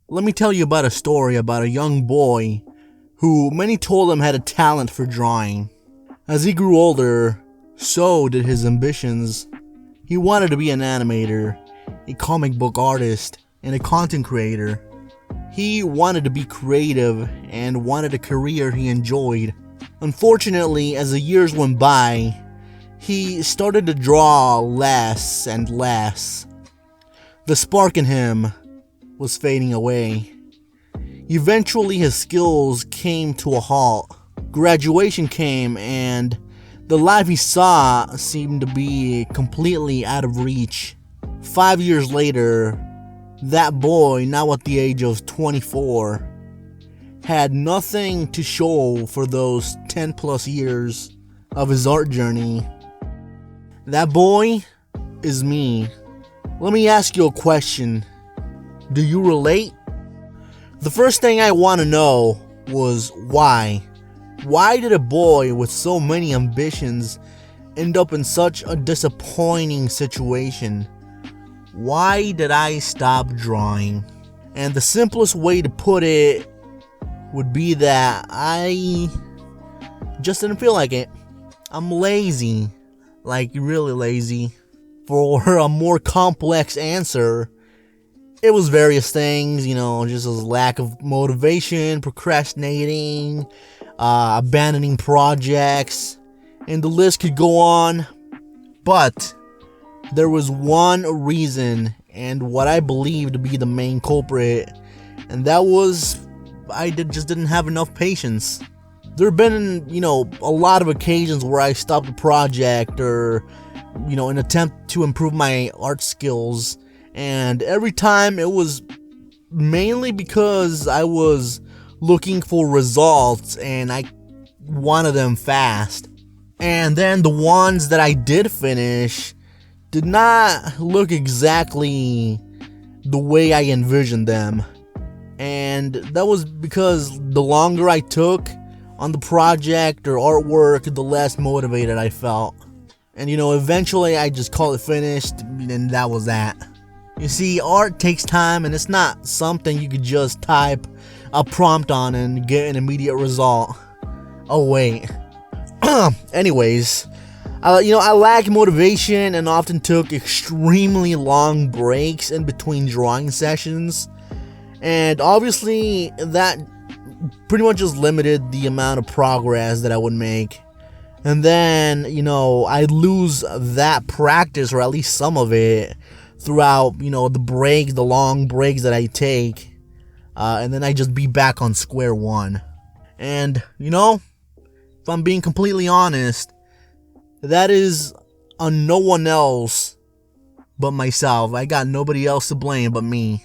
Let me tell you about a story about a young boy who many told him had a talent for drawing. As he grew older, so did his ambitions. He wanted to be an animator, a comic book artist, and a content creator. He wanted to be creative and wanted a career he enjoyed. Unfortunately, as the years went by, he started to draw less and less. The spark in him was fading away. Eventually, his skills came to a halt. Graduation came, and the life he saw seemed to be completely out of reach. 5 years later, that boy, now at the age of 24, had nothing to show for those 10 plus years of his art journey. That boy is me. Let me ask you a question. Do you relate? The first thing I want to know was why. Why did a boy with so many ambitions end up in such a disappointing situation? Why did I stop drawing? And the simplest way to put it would be that I just didn't feel like it. I'm lazy. Like, really lazy. For a more complex answer, it was various things, just a lack of motivation, procrastinating, abandoning projects, and the list could go on. But there was one reason, and what I believe to be the main culprit, and that was I just didn't have enough patience. There have been, a lot of occasions where I stopped a project or, an attempt to improve my art skills, and every time it was mainly because I was looking for results and I wanted them fast. And then the ones that I did finish did not look exactly the way I envisioned them. And that was because the longer I took on the project or artwork, the less motivated I felt. And eventually I just called it finished, and that was that. You see, art takes time, and it's not something you could just type a prompt on and get an immediate result. Oh wait. Anyways, I lacked motivation and often took extremely long breaks in between drawing sessions. And obviously that pretty much just limited the amount of progress that I would make. And then, I'd lose that practice, or at least some of it, throughout, the long breaks that I take. And then I just be back on square one. And, if I'm being completely honest, that is on no one else but myself. I got nobody else to blame but me.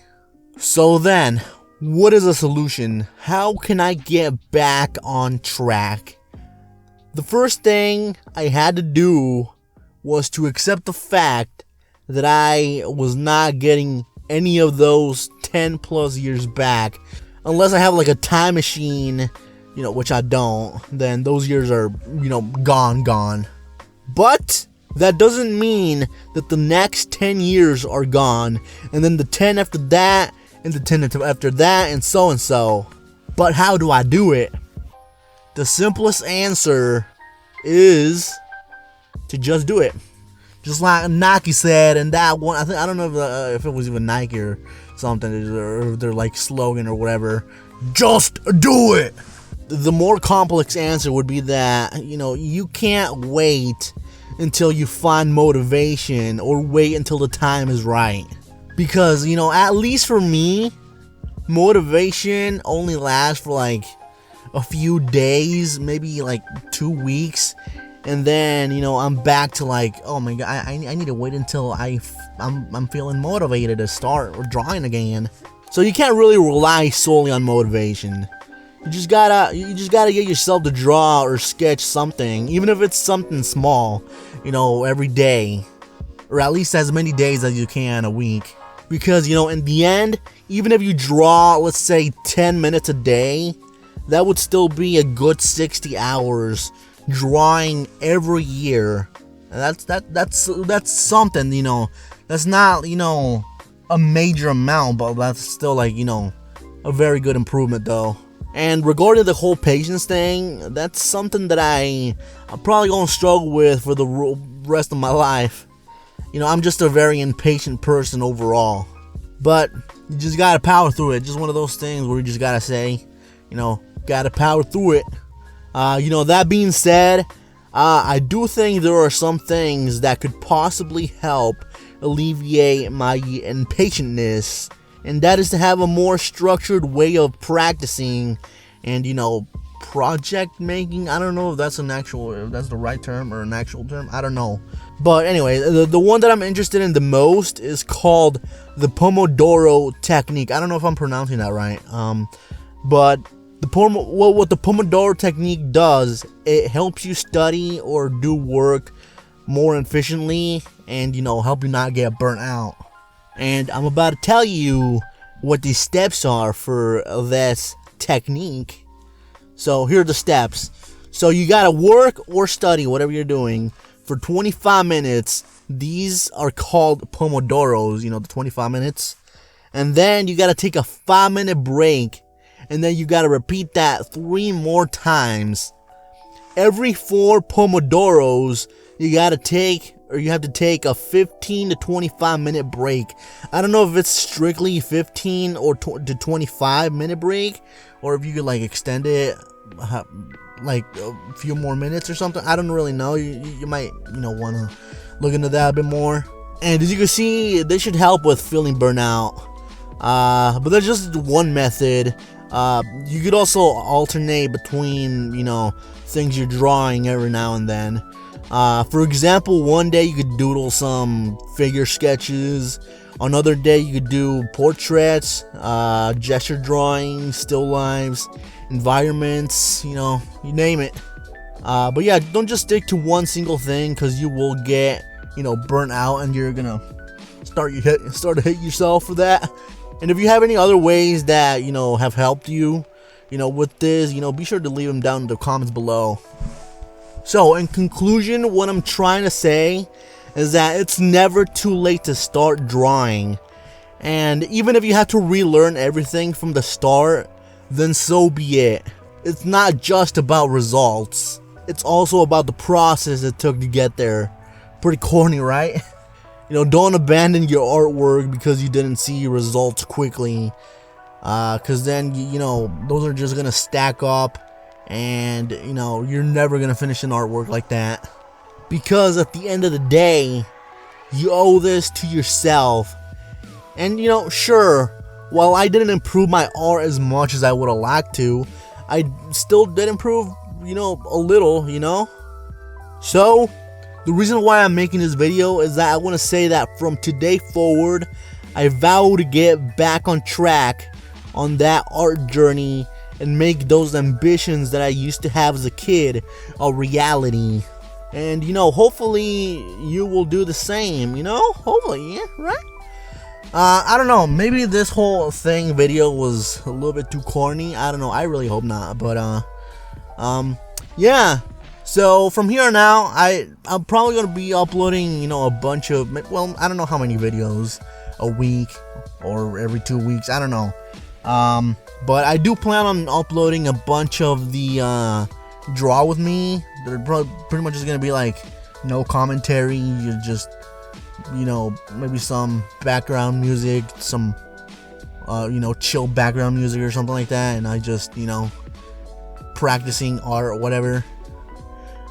So then, what is a solution? How can I get back on track? The first thing I had to do was to accept the fact that I was not getting any of those 10 plus years back. Unless I have like a time machine, which I don't, then those years are, gone. But that doesn't mean that the next 10 years are gone, and then the 10 after that, and the 10 after that, and so. But how do I do it? The simplest answer is to just do it. Just like Nike said, and that one, I don't know if it was even Nike or something, or their like slogan or whatever. Just do it. The more complex answer would be that, you can't wait until you find motivation or wait until the time is right. Because, at least for me, motivation only lasts for like a few days, maybe like 2 weeks. And then, I'm back to like, oh my god, I need to wait until I'm feeling motivated to start drawing again. So you can't really rely solely on motivation. You just gotta get yourself to draw or sketch something, even if it's something small, every day, or at least as many days as you can a week. Because, in the end, even if you draw, let's say 10 minutes a day, that would still be a good 60 hours drawing every year. That's something, that's not, a major amount, but that's still like, a very good improvement though. And regarding the whole patience thing, that's something that I'm probably gonna struggle with for the rest of my life. You know, I'm just a very impatient person overall. But you just gotta power through it. Just one of those things where you just gotta say, you know, gotta power through it. You know, that being said, I do think there are some things that could possibly help alleviate my impatientness, and that is to have a more structured way of practicing and, you know, project making. I don't know if that's if that's the right term or an actual term. I don't know. But anyway, the one that I'm interested in the most is called the Pomodoro technique. I don't know if I'm pronouncing that right. But what the Pomodoro technique does, it helps you study or do work more efficiently and, you know, help you not get burnt out. And I'm about to tell you what the steps are for this technique. So here are the steps. So you gotta work or study, whatever you're doing, for 25 minutes. These are called Pomodoros, you know, the 25 minutes. And then you gotta take a 5-minute break. And then you gotta repeat that 3 more times. Every 4 Pomodoros, you have to take a 15 to 25 minute break. I don't know if it's strictly 15 or to 25 minute break, or if you could like extend it like a few more minutes or something. I don't really know. You might, you know, want to look into that a bit more. And as you can see, this should help with feeling burnout. But there's just one method. You could also alternate between, you know, things you're drawing every now and then. For example, one day you could doodle some figure sketches. Another day you could do portraits, gesture drawings, still lifes, environments, you know, you name it. But yeah, don't just stick to one single thing, because you will get, you know, burnt out and you're gonna start to hate yourself for that. And if you have any other ways that, you know, have helped you, you know, with this, you know, be sure to leave them down in the comments below. So in conclusion, what I'm trying to say is that it's never too late to start drawing. And even if you have to relearn everything from the start, then so be it. It's not just about results. It's also about the process it took to get there. Pretty corny, right? You know, don't abandon your artwork because you didn't see results quickly. Because then, you know, those are just going to stack up. And, you know, you're never going to finish an artwork like that. Because at the end of the day, you owe this to yourself. And, you know, sure, while I didn't improve my art as much as I would have liked to, I still did improve, you know, a little, you know. So, the reason why I'm making this video is that I want to say that from today forward, I vow to get back on track on that art journey and make those ambitions that I used to have as a kid a reality. And, you know, hopefully you will do the same, you know? Hopefully, yeah, right? I don't know, maybe this whole thing video was a little bit too corny. I don't know, I really hope not. But, yeah. So, from here on out, I'm probably going to be uploading, you know, a bunch of, well, I don't know how many videos a week or every 2 weeks, I don't know. But I do plan on uploading a bunch of the draw with me. They're pretty much just gonna be like no commentary. You just, you know, maybe some background music, some you know, chill background music or something like that, and I just, you know, practicing art or whatever.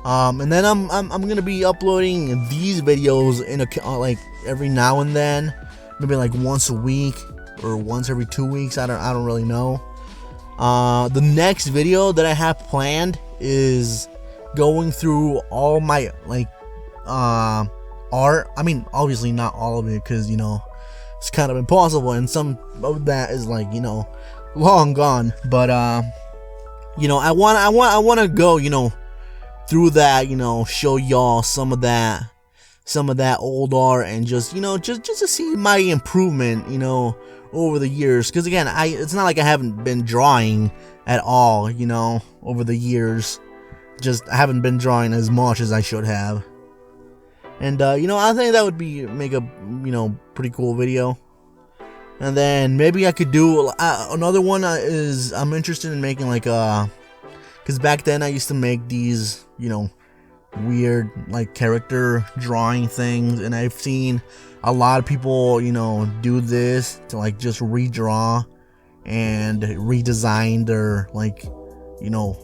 And then I'm gonna be uploading these videos in like every now and then, maybe like once a week or once every 2 weeks. I don't really know. The next video that I have planned is going through all my like art. I mean, obviously not all of it, because, you know, it's kind of impossible, and some of that is like, you know, long gone. But you know, I want to go, you know, through that, you know, show y'all some of that old art, and just, you know, just to see my improvement, you know, over the years. Because again, it's not like I haven't been drawing at all, you know, over the years. Just I haven't been drawing as much as I should have. And you know, I think that would make a, you know, pretty cool video. And then maybe I could do another one is I'm interested in making like because back then I used to make these, you know, weird like character drawing things, and I've seen a lot of people, you know, do this to like just redraw and redesign their, like, you know,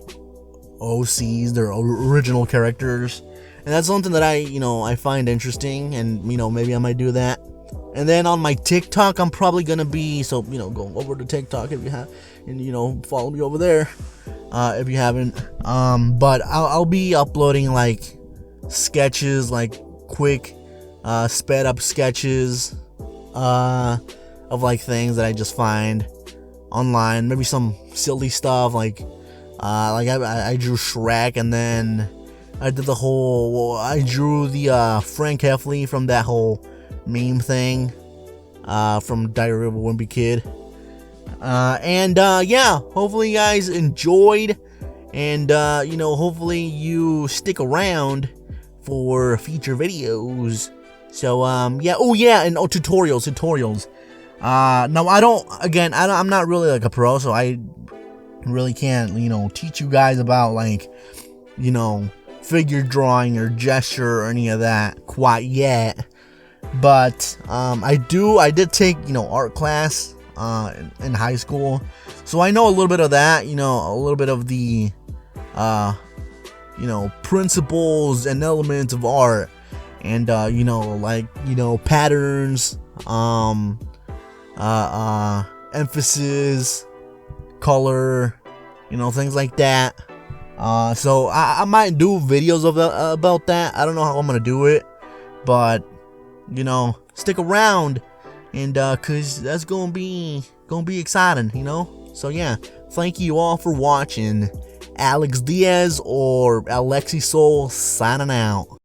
OCs, their original characters, and that's something that I find interesting, and you know, maybe I might do that. And then on my TikTok, I'm probably gonna be, so you know, go over to TikTok if you have, and you know, follow me over there if you haven't. But I'll be uploading like sketches, like quick sped up sketches of like things that I just find online. Maybe some silly stuff like I drew Shrek, and then I did I drew the Frank Heffley from that whole meme thing from Diary of a Wimpy Kid. Yeah, hopefully you guys enjoyed, and you know, hopefully you stick around for future videos. So yeah, oh yeah, and tutorials. Now I'm not really like a pro, so I really can't, you know, teach you guys about like, you know, figure drawing or gesture or any of that quite yet. But I did take, you know, art class in high school, so I know a little bit of that, you know, a little bit of the you know, principles and elements of art, and you know, like, you know, patterns, emphasis, color, you know, things like that. So I might do videos about that. I don't know how I'm gonna do it, but you know, stick around, and cause that's gonna be exciting, you know. So yeah, thank you all for watching. Alex Diaz or Aleksysol signing out.